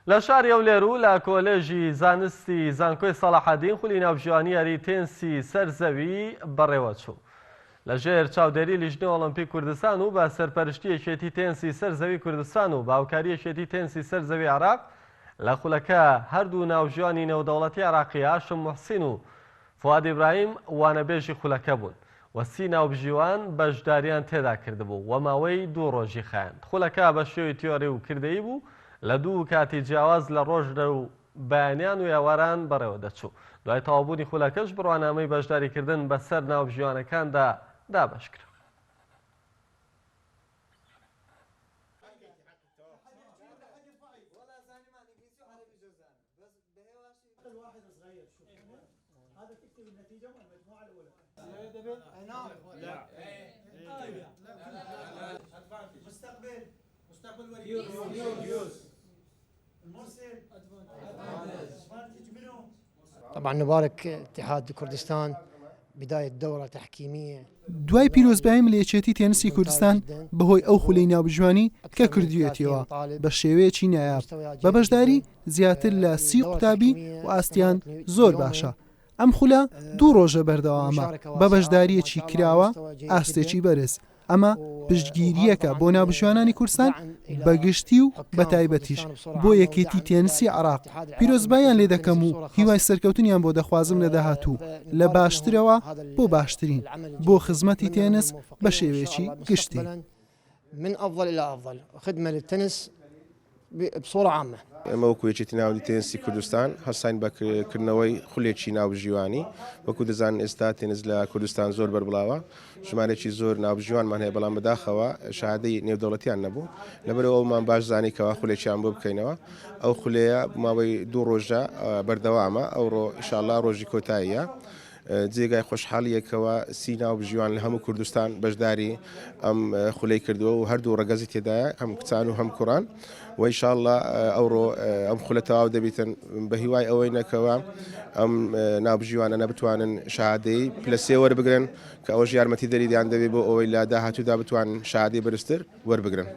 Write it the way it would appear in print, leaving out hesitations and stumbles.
لە شاری ئەولێرو لە کۆلێژی زانستی زانکۆی سەلاحەدین خولی ناوژیانی یاری تێنسی سەرزەوی بەڕێوە چوو. لەژێر چاودێری لیژنەی ئۆڵمپیک کوردستان و بە سەرپەرشتی یەکێتی تێنسی سەرزەوی کوردستان و باوکاری یەکێتی تێنسی سەرزەوی عێراق لە خولەکە هەردوو ناوژیانی نێودەوڵەتی عێراقی هاشم موحسین و فواد ئیبراهیم وانەبێژی خولەکە بوون و 30 ناوبژیوان بەشداریان تێدا کردبوو و ماوەی 2 ڕۆژی خایاند. خولەکە بە شێوەی تیۆری و کردەیی بوو لە دوو کاتی جیاواز لە ڕۆژدە و بەیانیان و یاواران بەڕێوە دەچوو. دوای تەواوبوونی خولەکەش بڕوانامەی بەشداریکردن بەسەر ناوبژیوانەکاندا دابەش کرا. طبعا نبارك اتحاد كردستان بداية دورة تحكيمية. دوای پیرۆزباییم لە یەکێتی تێنسی کوردستان بەهۆی ئەو خولەی ناوبژوانی کە کردوێتەوە بە شێوەیەکی نایاب بە بەشداری زیاتر لە 30 قوتابی و ئاستیان زۆر باشە. ئەم خولە 2 ڕۆژە بەردەوامە بە بەشداریەکی کراوە ئاستێکی بەرز. ئەمە پشتگیریەکە بۆ ناوبژوانانی کوردستان بەگشتی و بە تایبەتیش بۆ یەکێتی تێنسی عێراق. پیرۆزباییان لێ دەکەم و هیوای سەرکەوتنیان بۆ دەخوازم لە داهاتوو لە باشترەوە بۆ باشترین بۆ خزمەتی تێنس بە شێوەیەکی گشتی. من أفضل إلى أفضل خدمة للتنس بصورة عامة. ئەمە وەکو یەکێتی ناوی تێنسی کوردستان هەستین بەکردنەوەی خولێکی ناوبژیوانی وەکو دەزانن ئێستا تێنس لە کوردستان زۆر بەربڵاوە ژمارەی زۆر ناوبژیوانمان هەیە بەڵام بەداخەوە شایەدەی نێودەوڵەتیان نەبوو لەبەرەوە ئەومان باش زانیکەوە خولێکیان بۆ بکەینەوە. ئەو خولەیە ماوەی 2 ڕۆژە بەردەوامە ئەوڕۆ ئینشاءالله ڕۆژی کۆتاییە. جێگای خۆشحاڵیەکەوە 30 ناوبژیوان لە هەموو کوردستان بەشداری ئەم خولەی کردووە و هەردوو ڕەگەزی تێدایە هەم کچان و هەم کوڕان و ئینشاءالله ئەوڕۆ ئەم خولە تەواو دەبیتن بە هیوای ئەوەی نەکەوە ئەم ناوبژیوانە بتوانن شادەی پلەسێ وەربگرن کە ئەوەش یارمەتی دەریدیان دەبێت بۆ ئەوەی لە داهاتوودا بتوانن شادەی بەرزتر وەربگرن.